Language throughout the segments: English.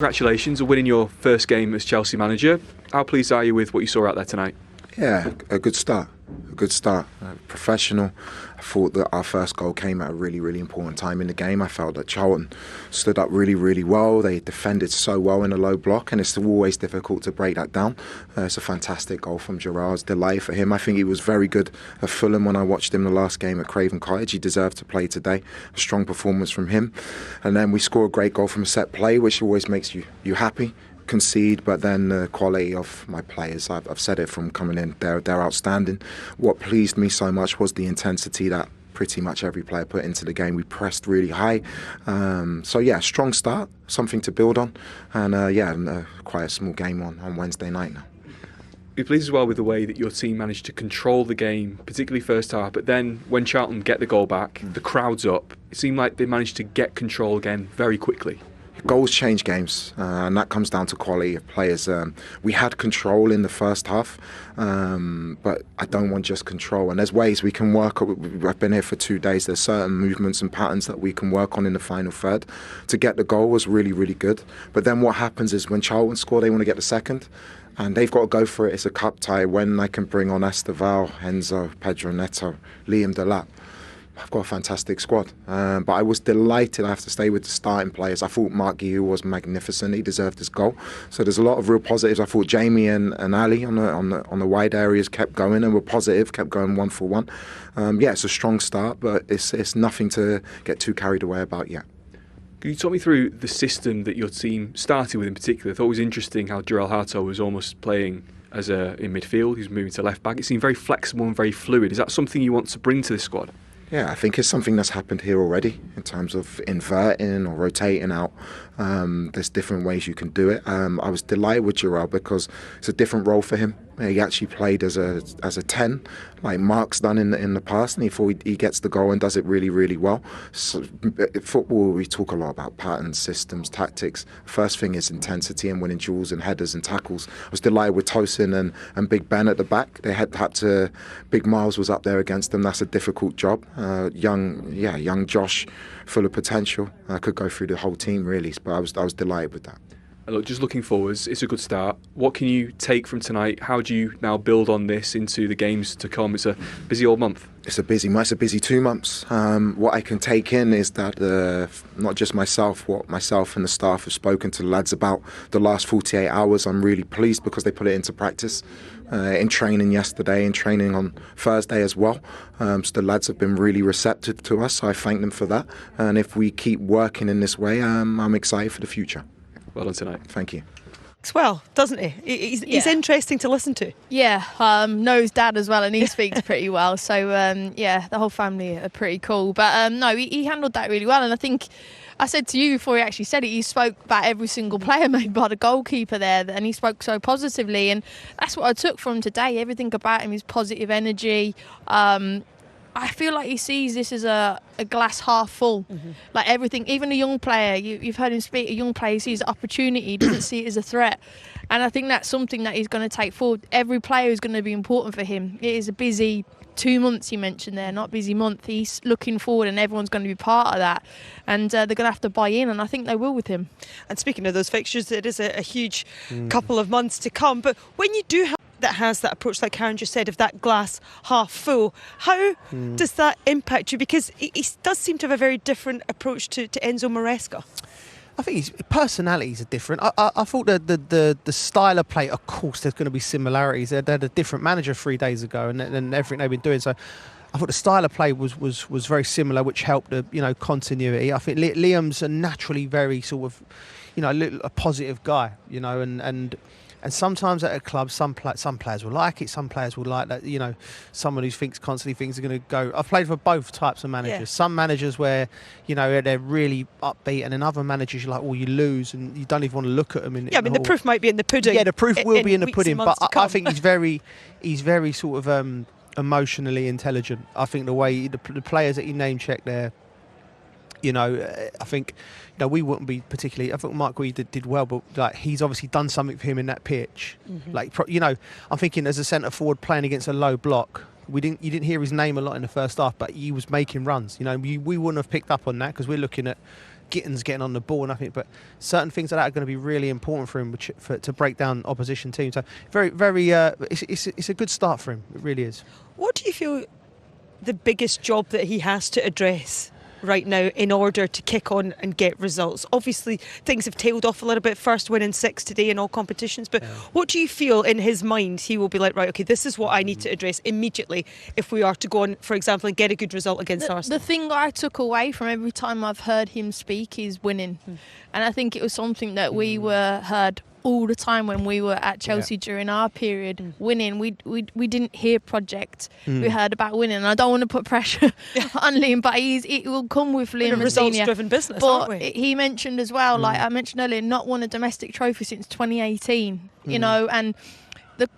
Congratulations on winning your first game as Chelsea manager. How pleased are you with what you saw out there tonight? Yeah, a good start. Professional. I thought that our first goal came at a really, really important time in the game. I felt that Charlton stood up really, really well. They defended so well in a low block, and it's always difficult to break that down. It's a fantastic goal from Gerrard's. Delight for him. I think he was very good at Fulham when I watched him the last game at Craven Cottage. He deserved to play today. A strong performance from him. And then we score a great goal from a set play, which always makes you happy. Concede, but then the quality of my players, I've said it from coming in, they're outstanding. What pleased me so much was the intensity that pretty much every player put into the game. We pressed really high, so yeah, strong start, something to build on, and quite a small game on Wednesday night now. You're pleased as well with the way that your team managed to control the game, particularly first half, but then when Charlton get the goal back, the crowd's up, it seemed like they managed to get control again very quickly. Goals change games, and that comes down to quality of players. We had control in the first half, but I don't want just control. And there's ways we can work. I've been here for 2 days. There's certain movements and patterns that we can work on in the final third. To get the goal was really, really good. But then what happens is when Charlton score, they want to get the second. And they've got to go for it. It's a cup tie. When I can bring on Esteval, Enzo, Pedro Neto, Liam Delap, I've got a fantastic squad, but I was delighted. I have to stay with the starting players. I thought Mark Guiu was magnificent. He deserved his goal. So there's a lot of real positives. I thought Jamie and Ali on the wide areas kept going and were positive, kept going 1 for 1. It's a strong start, but it's nothing to get too carried away about yet. Can you talk me through the system that your team started with in particular? I thought it was interesting how Jarell Harto was almost playing in midfield. He was moving to left back. It seemed very flexible and very fluid. Is that something you want to bring to this squad? Yeah, I think it's something that's happened here already in terms of inverting or rotating out. There's different ways you can do it. I was delighted with Gerrard because it's a different role for him. He actually played as a 10, like Mark's done in the past, and he gets the goal and does it really, really well. So, football, we talk a lot about patterns, systems, tactics. First thing is intensity and winning duels and headers and tackles. I was delighted with Tosin and Big Ben at the back. They had to. Big Miles was up there against them. That's a difficult job. Young Josh, full of potential. I could go through the whole team really, but I was delighted with that. Look, just looking forwards, it's a good start. What can you take from tonight? How do you now build on this into the games to come? It's a busy old month. It's a busy 2 months. What I can take in is that not just what myself and the staff have spoken to the lads about the last 48 hours. I'm really pleased because they put it into practice in training yesterday, in training on Thursday as well. So the lads have been really receptive to us, so I thank them for that. And if we keep working in this way, I'm excited for the future. Well done tonight. Thank you. Well, doesn't he? He's interesting to listen to. Yeah, knows Dad as well, and he speaks pretty well. So, the whole family are pretty cool. But no, he handled that really well. And I think I said to you before he actually said it, he spoke about every single player made by the goalkeeper there, and he spoke so positively. And that's what I took from today. Everything about him is positive energy. I feel like he sees this as a glass half full. Mm-hmm. Like everything, even a young player, you've heard him speak, a young player sees an opportunity, he doesn't see it as a threat. And I think that's something that he's going to take forward. Every player is going to be important for him. It is a busy 2 months you mentioned there, not busy month. He's looking forward and everyone's going to be part of that. And they're going to have to buy in, and I think they will with him. And speaking of those fixtures, it is a huge couple of months to come. But when you do have that has that approach, like Karen just said, of that glass half full, how does that impact you? Because he does seem to have a very different approach to Enzo Maresca. I think his personalities are different. I thought the style of play, of course, there's going to be similarities. They had a different manager 3 days ago, and everything they've been doing. So I thought the style of play was very similar, which helped the continuity. I think Liam's a naturally very sort of a positive guy, and sometimes at a club, some players will like it, some players will like that, someone who thinks constantly things are going to go. I've played for both types of managers. Yeah. Some managers where, they're really upbeat, and then other managers you're like, you lose, and you don't even want to look at them. The proof might be in the pudding. Yeah, the proof will be in the pudding, but I think he's very sort of emotionally intelligent. I think the way the players that you name check there, I think we wouldn't be particularly. I think Mark Guiu did well, but he's obviously done something for him in that pitch. Mm-hmm. I'm thinking as a centre forward playing against a low block, you didn't hear his name a lot in the first half, but he was making runs. We wouldn't have picked up on that because we're looking at Gitten's getting on the ball and nothing, but certain things like that are going to be really important for him to break down opposition teams. So very, very, it's a good start for him. It really is. What do you feel the biggest job that he has to address right now in order to kick on and get results? Obviously, things have tailed off a little bit. First win in 6 today in all competitions. But what do you feel in his mind he will be like, right, okay, this is what I need to address immediately if we are to go on, for example, and get a good result against Arsenal? The thing I took away from every time I've heard him speak is winning. And I think it was something that we heard all the time when we were at Chelsea during our period. Winning, we didn't hear project. We heard about winning, and I don't want to put pressure on Liam, but it will come with Liam. We're a results-driven business, but aren't we? He mentioned as well, like I mentioned earlier, not won a domestic trophy since 2018. You know, and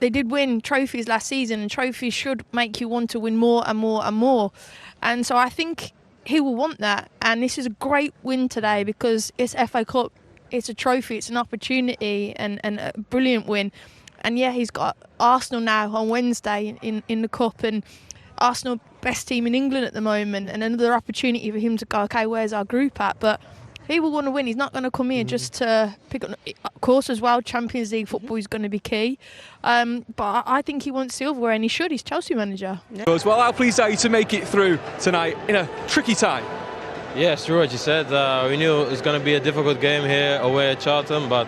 they did win trophies last season, and trophies should make you want to win more and more and more. And so I think he will want that, and this is a great win today because it's FA Cup. It's a trophy, it's an opportunity, and a brilliant win. And yeah, he's got Arsenal now on Wednesday in the Cup, and Arsenal best team in England at the moment, and another opportunity for him to go, okay, where's our group at? But he will want to win. He's not going to come here just to pick up. Of course, as well, Champions League football is going to be key. But I think he wants silverware, and he should. He's Chelsea manager. Well, how pleased are you to make it through tonight in a tricky time? Yes, true what you said. We knew it was going to be a difficult game here away at Charlton, but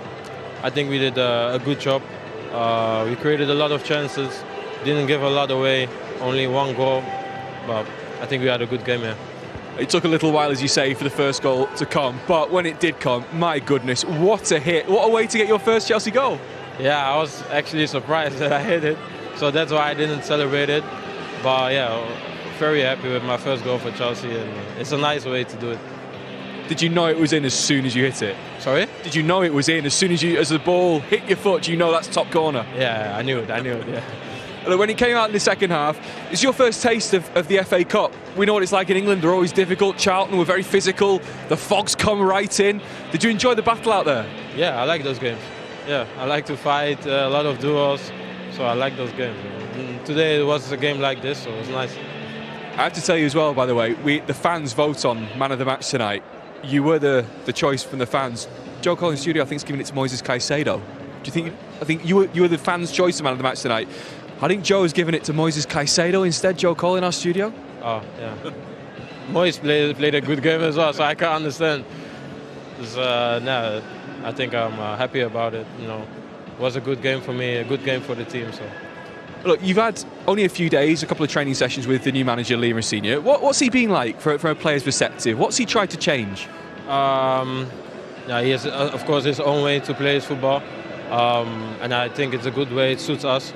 I think we did a good job. We created a lot of chances, didn't give a lot away, only 1 goal, but I think we had a good game here. It took a little while, as you say, for the first goal to come, but when it did come, my goodness, what a hit. What a way to get your first Chelsea goal. Yeah, I was actually surprised that I hit it, so that's why I didn't celebrate it. But yeah, very happy with my first goal for Chelsea, and it's a nice way to do it. Did you know it was in as soon as you hit it? Sorry? Did you know it was in as soon as the ball hit your foot? Do you know that's top corner? Yeah, I knew it, yeah. Look, when it came out in the second half, it's your first taste of the FA Cup. We know what it's like in England. They're always difficult. Charlton were very physical. The fogs come right in. Did you enjoy the battle out there? Yeah, I like those games. Yeah, I like to fight, a lot of duels, so I like those games. Today it was a game like this, so it was nice. I have to tell you as well, by the way, the fans vote on man of the match tonight. You were the choice from the fans. Joe Collins Studio, I think, is giving it to Moises Caicedo. Do you think? I think you were the fans' choice of man of the match tonight. I think Joe has given it to Moises Caicedo instead. Joe Cole in our studio. Oh yeah, Moise played a good game as well, so I can't understand. No, I think I'm happy about it. You know, it was a good game for me, a good game for the team. So. Look, you've had only a few days, a couple of training sessions with the new manager, Liam Rosenior. What's he been like from a player's perspective? What's he tried to change? Yeah, he has, of course, his own way to play his football, and I think it's a good way. It suits us.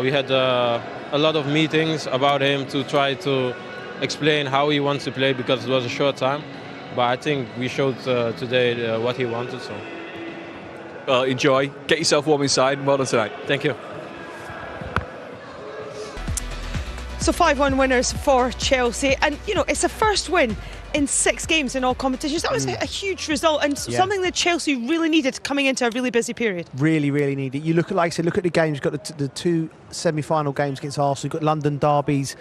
We had a lot of meetings about him to try to explain how he wants to play because it was a short time. But I think we showed today what he wanted. So. Well, enjoy. Get yourself warm inside. And well done tonight. Thank you. So 5-1 winners for Chelsea, and you know it's a first win in 6 games in all competitions. That was a huge result, and something that Chelsea really needed coming into a really busy period. Really, really need it. You look at, like I said, look at the games. You've got the 2 semi-final games against Arsenal. You've got London derbies,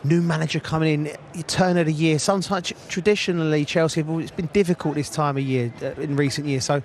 new manager coming in, your turn of the year. Sometimes traditionally Chelsea, it's been difficult this time of year in recent years. So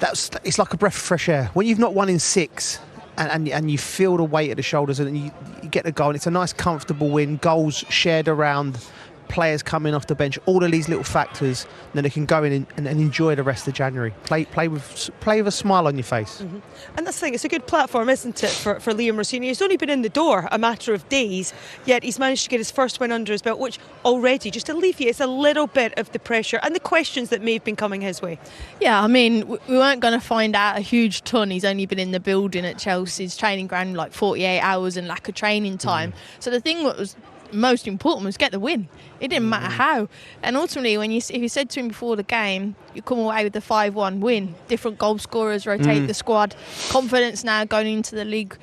it's like a breath of fresh air. When you've not won in 6. And you feel the weight of the shoulders, and you get a goal, and it's a nice comfortable win, goals shared around, players coming off the bench, all of these little factors, then they can go in and enjoy the rest of January. Play with a smile on your face. And that's the thing, it's a good platform, isn't it, for Liam Rosenior. He's only been in the door a matter of days, yet he's managed to get his first win under his belt, which already just alleviates a little bit of the pressure and the questions that may have been coming his way. Yeah, I mean, we weren't going to find out a huge ton. He's only been in the building at Chelsea's training ground like 48 hours and lack of training time. So the thing that was most important was get the win. It didn't matter how. And ultimately, if you said to him before the game, you come away with the 5-1 win, different goal scorers, rotate the squad, confidence now going into the league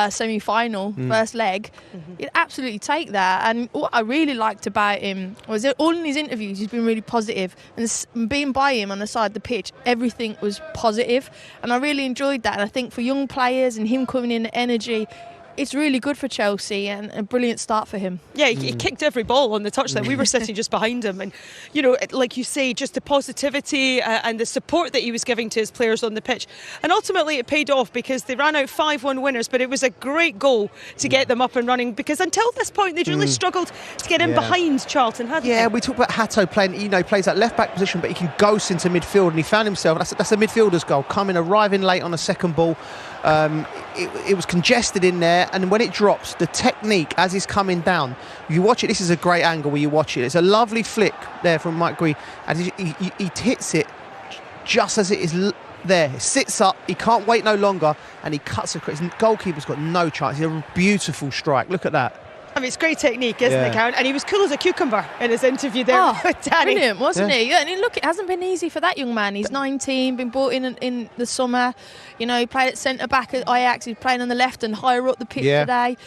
semi-final, first leg, you'd absolutely take that. And what I really liked about him was that all in his interviews he's been really positive, and being by him on the side of the pitch, everything was positive, and I really enjoyed that. And I think for young players and him coming in the energy, it's really good for Chelsea and a brilliant start for him. Yeah, he kicked every ball on the touchline. We were sitting just behind him, and like you say, just the positivity and the support that he was giving to his players on the pitch. And ultimately it paid off because they ran out 5-1 winners, but it was a great goal to get them up and running, because until this point they'd really struggled to get in behind Charlton, hadn't they? Yeah, we talk about Hato playing, he plays that left back position, but he can ghost into midfield, and he found himself, that's a midfielder's goal, arriving late on a second ball. It was congested in there, and when it drops, the technique as he's coming down, you watch it, this is a great angle where you watch it, it's a lovely flick there from Mike Gree, and he hits it just as it is there, it sits up, he can't wait no longer, and he cuts across. His goalkeeper's got no chance. It's a beautiful strike, look at that. I mean, it's great technique, isn't it, Karen? And he was cool as a cucumber in his interview there with Danny. Brilliant, wasn't he? Yeah, and look, it hasn't been easy for that young man. He's 19, been brought in the summer. He played at centre-back at Ajax. He's playing on the left and higher up the pitch today.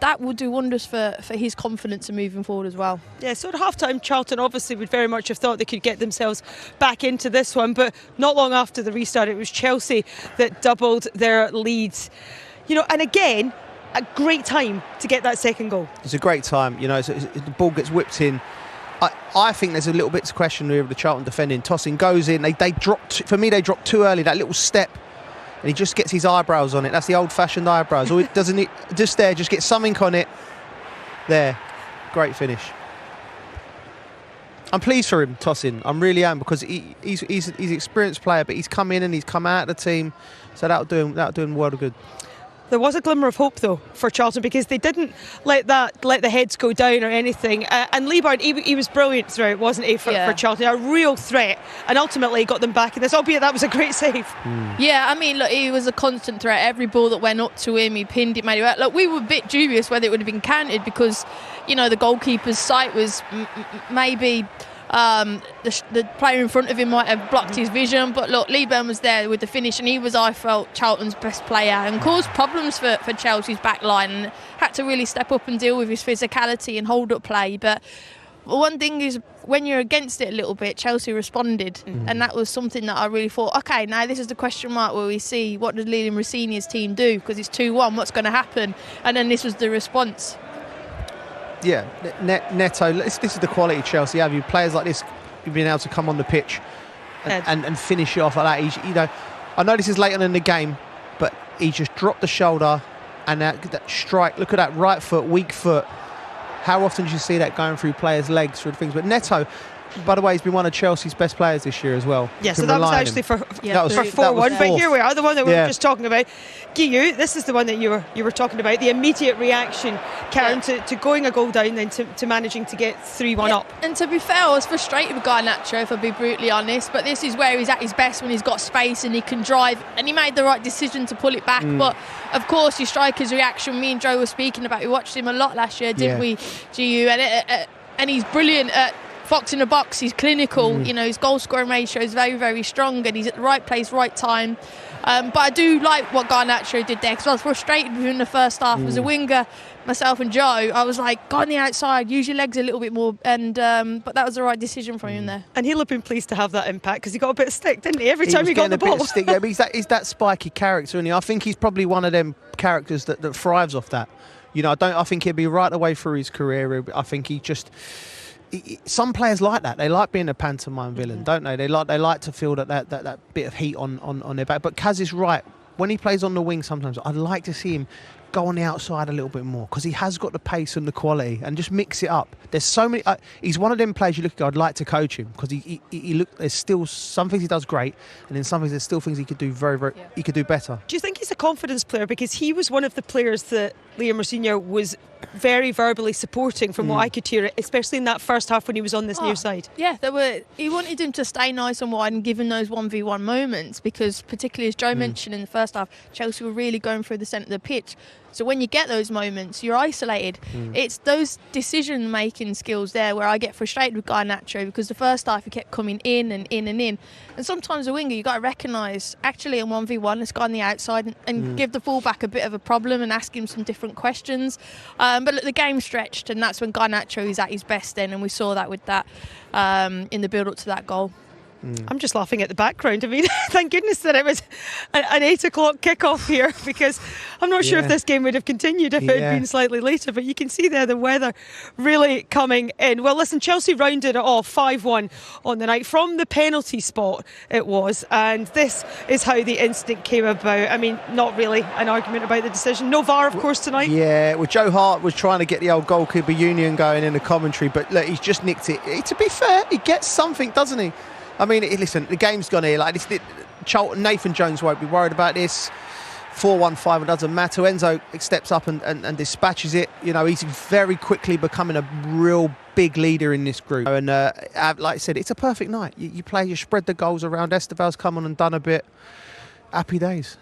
That will do wonders for his confidence and moving forward as well. Yeah, so at half-time, Charlton obviously would very much have thought they could get themselves back into this one, but not long after the restart, it was Chelsea that doubled their leads. And again, a great time to get that second goal. It's a great time, the ball gets whipped in. I think there's a little bit to question with the Charlton defending. Tossing goes in, they dropped, for me they dropped too early, that little step, and he just gets his eyebrows on it. That's the old-fashioned eyebrows. Or doesn't it just there, just get something on it. There, great finish. I'm pleased for him, Tossing. I really am, because he's an experienced player, but he's come in and he's come out of the team, so that'll do him the world of good. There was a glimmer of hope, though, for Charlton, because they didn't let the heads go down or anything. And Liebert, he was brilliant throughout, wasn't he, for Charlton? A real threat, and ultimately got them back in this, albeit that was a great save. Yeah, I mean, look, he was a constant threat. Every ball that went up to him, he pinned it, made it work. Look, we were a bit dubious whether it would have been counted, because, the goalkeeper's sight was maybe... the player in front of him might have blocked his vision, but look, Lee Byrne was there with the finish, and he was, I felt, Charlton's best player and caused problems for Chelsea's back line, and had to really step up and deal with his physicality and hold up play. But one thing is, when you're against it a little bit, Chelsea responded, and that was something that I really thought, okay, now this is the question mark where we see, what does Liam Rosenior's team do, because it's 2-1, what's going to happen? And then this was the response. Yeah, Neto, this is the quality Chelsea have. You players like this, you've been able to come on the pitch and finish it off like that. I know this is late on in the game, but he just dropped the shoulder, and that strike, look at that right foot, weak foot. How often do you see that going through players' legs, through things? But Neto, by the way, he's been one of Chelsea's best players this year as well. Yeah, so that was actually for 4-1, but here we are, the one that we were just talking about. Guillou, this is the one that you were talking about, the immediate reaction, Karen, to going a goal down, then to managing to get 3-1 up. And to be fair, I was frustrated with Garnacho, if I'll be brutally honest, but this is where he's at his best, when he's got space and he can drive, and he made the right decision to pull it back. But of course, your striker's reaction, me and Joe were speaking about, we watched him a lot last year, didn't we, Guillou? And he's brilliant at Fox in the box, he's clinical, his goal scoring ratio is very, very strong, and he's at the right place, right time. But I do like what Garnacho did there, because I was frustrated with him in the first half. As a winger, myself and Joe, I was like, go on the outside, use your legs a little bit more, and but that was the right decision from him there. And he'll have been pleased to have that impact, because he got a bit of stick, didn't he, every time he got the ball? Bit of stick, yeah, but he's that spiky character, and I think he's probably one of them characters that thrives off that. I think he'll be right the way through his career. I think he just... Some players like that. They like being a pantomime villain, don't they? They like to feel that bit of heat on their back. But Kaz is right. When he plays on the wing, sometimes I'd like to see him go on the outside a little bit more, because he has got the pace and the quality, and just mix it up. There's so many. He's one of them players you look at. I'd like to coach him, because there's still some things he does great, and then some things there's still things he could do he could do better. Do you think he's a confidence player? Because he was one of the players that Liam Rosenior was very verbally supporting, from what I could hear, especially in that first half when he was on this near side. Yeah, he wanted him to stay nice and wide and give him those 1v1 moments, because particularly as Joe mentioned in the first half, Chelsea were really going through the centre of the pitch. So when you get those moments, you're isolated. It's those decision-making skills there where I get frustrated with Garnacho, because the first half he kept coming in and in and in. And sometimes a winger, you've got to recognise, actually in 1v1, let's go on the outside and give the fullback a bit of a problem and ask him some different questions. But look, the game stretched, and that's when Garnacho is at his best then, and we saw that with that in the build-up to that goal. I'm just laughing at the background. I mean, thank goodness that it was an 8 o'clock kickoff here, because I'm not sure if this game would have continued if it had been slightly later. But you can see there the weather really coming in. Well, listen, Chelsea rounded it off 5-1 on the night from the penalty spot it was. And this is how the incident came about. I mean, not really an argument about the decision. No VAR, of course, tonight. Yeah, well, Joe Hart was trying to get the old goalkeeper union going in the commentary, but look, he's just nicked it. To be fair, he gets something, doesn't he? I mean, listen, the game's gone here. Like this, Charlton, Nathan Jones won't be worried about this. 4-1-5, it doesn't matter. Enzo steps up and dispatches it. You know, he's very quickly becoming a real big leader in this group. And like I said, it's a perfect night. You play, you spread the goals around. Esteval's come on and done a bit. Happy days.